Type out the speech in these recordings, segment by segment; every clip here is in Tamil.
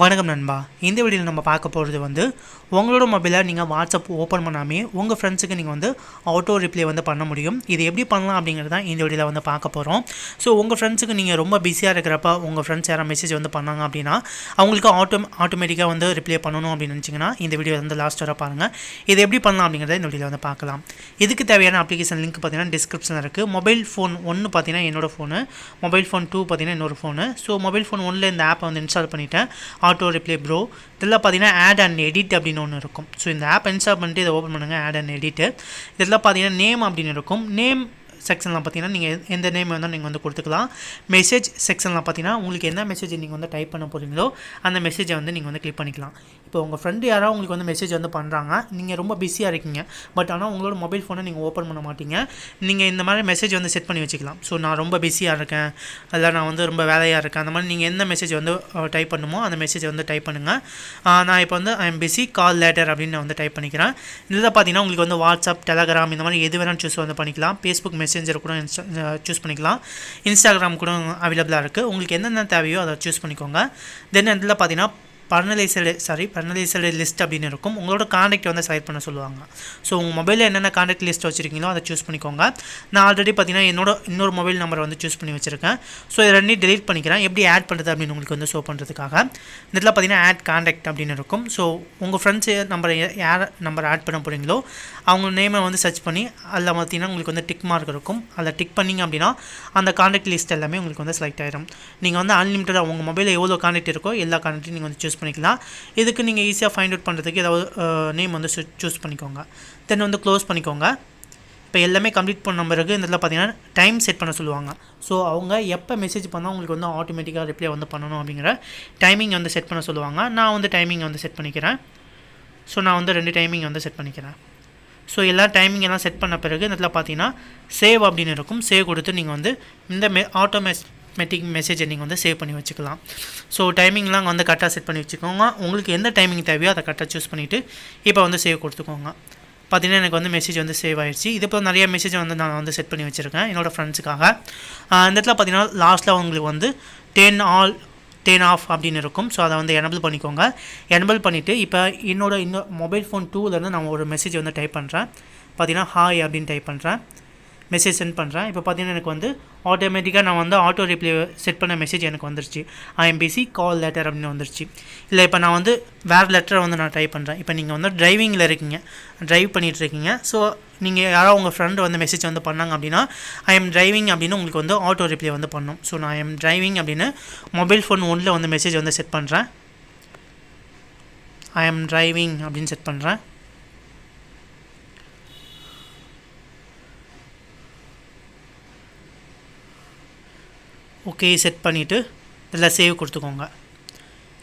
வணக்கம் நண்பா. இந்த வீடியோவில் நம்ம பார்க்க போகிறது வந்து உங்களோட மொபைலில் நீங்கள் வாட்ஸ்அப் ஓப்பன் பண்ணாமே உங்கள் ஃப்ரெண்ட்ஸுக்கு நீங்கள் வந்து ஆட்டோ ரிப்ளை வந்து பண்ண முடியும். இது எப்படி பண்ணலாம் அப்படிங்கிறது தான் இந்த வீடியோவில் வந்து பார்க்க போகிறோம். ஸோ உங்கள் ஃப்ரெண்ட்ஸுக்கு நீங்கள் ரொம்ப பிஸியாக இருக்கிறப்ப உங்கள் ஃப்ரெண்ட்ஸ் யாராவது மெசேஜ் வந்து பண்ணாங்க அப்படின்னா அவங்களுக்கு ஆட்டோமேட்டிக்காக வந்து ரிப்ளை பண்ணணும் அப்படின்னு நினச்சிங்கன்னா இந்த வீடியோ வந்து லாஸ்ட் வர பாருங்கள். இது எப்படி பண்ணலாம் அப்படிங்கிறத இந்த வீடியோவில் வந்து பார்க்கலாம். இதுக்கு தேவையான அப்ளிகேஷன் லிங்க் பார்த்தீங்கன்னா டிஸ்கிரிப்ஷனில் இருக்குது. மொபைல் ஃபோன் 1 பார்த்தீங்கன்னா என்னோடய ஃபோனு, மொபைல் ஃபோன் 2 பார்த்தீங்கன்னா இன்னொரு ஃபோனு. ஸோ மொபைல் ஃபோன் 1ல் இந்த ஆப்பை வந்து இன்ஸ்டால் பண்ணிவிட்டேன். ஆட்டோ ரிப்ளை ப்ரோ இதெல்லாம் பார்த்தீங்கன்னா ஆட் அண்ட் எடிட் அப்படின்னு ஒன்று இருக்கும். ஸோ இந்த ஆப் இன்ஸ்டால் பண்ணிட்டு இதை ஓப்பன் பண்ணுங்கள். ஆட் அண்ட் எடிட்டு இதெல்லாம் பார்த்தீங்கன்னா நேம் அப்படின்னு இருக்கும். நேம் செக்ஷனில் பார்த்தீங்கன்னா நீங்கள் எந்த நேம் வேணாலும் நீங்கள் வந்து கொடுத்துக்கலாம். மெசேஜ் செக்ஷனில் பார்த்தீங்கன்னா உங்களுக்கு என்ன மெசேஜ் நீங்கள் வந்து டைப் பண்ண போகிறீங்களோ அந்த மெசேஜை வந்து நீங்கள் வந்து கிளிக் பண்ணிக்கலாம். இப்போ உங்கள் ஃப்ரெண்டு யாராவது உங்களுக்கு வந்து மெசேஜ் வந்து பண்ணுறாங்க, நீங்கள் ரொம்ப பிஸியாக இருக்கீங்க, பட் ஆனால் உங்களோட மொபைல் ஃபோனை நீங்கள் ஓப்பன் பண்ண மாட்டீங்க. நீங்கள் இந்த மாதிரி மெசேஜ் வந்து செட் பண்ணி வச்சுக்கலாம். ஸோ நான் ரொம்ப பிஸியாக இருக்கேன், அதில் நான் வந்து ரொம்ப வேலையாக இருக்கேன், அந்த மாதிரி நீங்கள் எந்த மெசேஜ் வந்து டைப் பண்ணுமோ அந்த மெசேஜை வந்து டைப் பண்ணுங்கள். நான் இப்போ வந்து I am busy call later அப்படின்னு நான் வந்து டைப் பண்ணிக்கிறேன். இதில் பார்த்தீங்கன்னா உங்களுக்கு வந்து வாட்ஸ்அப், டெலகிராம் இந்த மாதிரி எது வேணாலும் சூஸ் வந்து பண்ணிக்கலாம். ஃபேஸ்புக் மெசேஞ்சர் கூட சூஸ் பண்ணிக்கலாம். இன்ஸ்டாகிராம் கூட அவைலபிளாக இருக்குது. உங்களுக்கு என்னென்ன தேவையோ அதை சூஸ் பண்ணிக்கோங்க. தென் இதில் பார்த்தீங்கன்னா பர்சனலைஸ்டு லிஸ்ட் அப்படின்னு இருக்கும். உங்களோட கான்டாக்ட் வந்து செலக்ட் பண்ண சொல்லுவாங்க. ஸோ உங்கள் மொபைலில் என்னென்ன கான்டாக்ட் லிஸ்ட் வச்சுருக்கீங்களோ அதை சூஸ் பண்ணிக்கோங்க. நான் ஆல்ரெடி பார்த்தீங்கன்னா இன்னொரு மொபைல் நம்பரை வந்து சூஸ் பண்ணி வச்சுருக்கேன். ஸோ இதை ரெண்டையும் டெலிட் பண்ணிக்கிறேன். எப்படி ஆட் பண்ணுறது அப்படின்னு உங்களுக்கு வந்து ஷோ பண்ணுறதுக்காக இதில் பார்த்தீங்கன்னா ஆட் கான்டாக்ட் அப்படின்னு இருக்கும். ஸோ உங்கள் ஃப்ரெண்ட்ஸ் யார் நம்பர் ஆட் பண்ண போகிறீங்களோ அவங்க நேமை வந்து சர்ச் பண்ணி அதில் பார்த்தீங்கன்னா உங்களுக்கு வந்து டிக் மார்க் இருக்கும். அதில் டிக் பண்ணிங்க அப்படின்னா அந்த கான்டாக்ட் லிஸ்ட் எல்லாமே உங்களுக்கு வந்து செலக்ட் ஆகிடும். நீங்கள் வந்து அன்லிமிட்டடாக உங்கள் மொபைலில் எவ்வளோ கான்டாக்ட் இருக்கோ எல்லா கான்டாக்ட்டையும் நீங்கள் வந்து சூஸ் பண்ணிக்கலாம். இதுக்கு நீங்கள் ஈஸியாக ஃபைண்ட் அவுட் பண்ணுறதுக்கு ஏதாவது நேம் வந்து சூஸ் பண்ணிக்கோங்க. தென் வந்து க்ளோஸ் பண்ணிக்கோங்க. இப்போ எல்லாமே கம்ப்ளீட் பண்ண பிறகு இந்த இதில் பார்த்தீங்கன்னா டைம் செட் பண்ண சொல்லுவாங்க. ஸோ அவங்க எப்போ மெசேஜ் பண்ணால் உங்களுக்கு வந்து ஆட்டோமேட்டிக்காக ரிப்ளை வந்து பண்ணணும் அப்படிங்கிற டைமிங் வந்து செட் பண்ண சொல்லுவாங்க. நான் வந்து டைமிங் வந்து செட் பண்ணிக்கிறேன். ஸோ நான் வந்து 2 டைமிங் வந்து செட் பண்ணிக்கிறேன். ஸோ எல்லா டைமிங் எல்லாம் செட் பண்ண பிறகு இந்த இதில் பார்த்தீங்கன்னா சேவ் அப்படின்னு இருக்கும். சேவ் கொடுத்து நீங்கள் வந்து இந்த ஆட்டோமேட்டிக் மெசேஜை நீங்கள் வந்து சேவ் பண்ணி வச்சுக்கலாம். ஸோ டைமிங்லாம் வந்து கரெக்டாக செட் பண்ணி வச்சுக்கோங்க. உங்களுக்கு எந்த டைமிங் தேவையோ அதை கரெக்டாக சூஸ் பண்ணிவிட்டு இப்போ வந்து சேவ் கொடுத்துக்கோங்க. பார்த்தீங்கன்னா எனக்கு வந்து மெசேஜ் வந்து சேவ் ஆகிடுச்சு. இது இப்போ நிறைய மெசேஜ் வந்து நான் வந்து செட் பண்ணி வச்சுருக்கேன் என்னோடய ஃப்ரெண்ட்ஸுக்காக. இந்த இடத்துல பார்த்தீங்கன்னா லாஸ்ட்டில் உங்களுக்கு வந்து 10 ஆஃப் அப்படின்னு இருக்கும். ஸோ அதை வந்து எனபிள் பண்ணிக்கோங்க. எனபிள் பண்ணிவிட்டு இப்போ இன்னொரு மொபைல் ஃபோன் 2லேருந்து நான் ஒரு மெசேஜ் வந்து டைப் பண்ணுறேன். பார்த்தீங்கன்னா ஹாய் அப்படின்னு டைப் பண்ணுறேன், மெசேஜ் சென்ட் பண்ணுறேன். இப்போ பார்த்தீங்கன்னா எனக்கு வந்து ஆட்டோமேட்டிக்காக நான் வந்து ஆட்டோ ரிப்ளை செட் பண்ண மெசேஜ் எனக்கு வந்துருச்சு. I am busy call letter அப்படின்னு வந்துருச்சு. இல்லை இப்போ நான் வந்து வேறு லெட்டரை வந்து நான் டைப் பண்ணுறேன். இப்போ நீங்கள் வந்து டிரைவிங்கில் இருக்கீங்க, ட்ரைவ் பண்ணிகிட்ருக்கீங்க. ஸோ நீங்கள் யாராவது உங்கள் ஃப்ரெண்டு வந்து மெசேஜ் வந்து பண்ணாங்க அப்படின்னா ஐ எம் டிரைவிங் அப்படின்னு உங்களுக்கு வந்து ஆட்டோ ரிப்ளை வந்து பண்ணணும். ஸோ நான் ஐ எம் டிரைவிங் அப்படின்னு மொபைல் ஃபோன் 1ல் வந்து மெசேஜ் வந்து செட் பண்ணுறேன். ஐ எம் டிரைவிங் அப்படின்னு செட் பண்ணுறேன். ஓகே செட் பண்ணிவிட்டு இதில் சேவ் கொடுத்துக்கோங்க.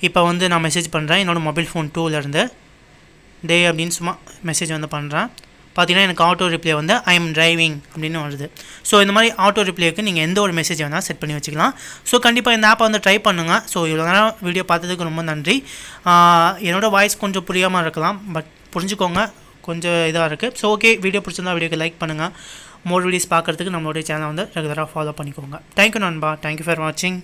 இப்போ வந்து நான் மெசேஜ் பண்ணுறேன் என்னோடய மொபைல் ஃபோன் 2லேருந்து டே அப்படின்னு சும்மா மெசேஜ் வந்து பண்ணுறேன். பார்த்தீங்கன்னா எனக்கு ஆட்டோ ரிப்ளை வந்து ஐ எம் டிரைவிங் அப்படின்னு வருது. ஸோ இந்த மாதிரி ஆட்டோ ரிப்ளைக்கு நீங்கள் எந்த ஒரு மெசேஜ் வேணால் செட் பண்ணி வச்சுக்கலாம். ஸோ கண்டிப்பாக இந்த ஆப்பை வந்து ட்ரை பண்ணுங்கள். ஸோ இவ்வளோ நேரம் வீடியோ பார்த்ததுக்கு ரொம்ப நன்றி. என்னோடய வாய்ஸ் கொஞ்சம் புரியாமல் இருக்கலாம், பட் புரிஞ்சுக்கோங்க, கொஞ்சம் இதாக இருக்குது. ஸோ ஓகே, வீடியோ பிடிச்சிருந்தா வீடியோக்கு லைக் பண்ணுங்கள். மோர் வீடியோஸ் பார்க்குறதுக்கு நம்மளுடைய சேனலை வந்து ரெகுலராக ஃபாலோ பண்ணிக்கோங்க. தேங்க்யூ நண்பா. தேங்க்யூ ஃபார் வாட்சிங்.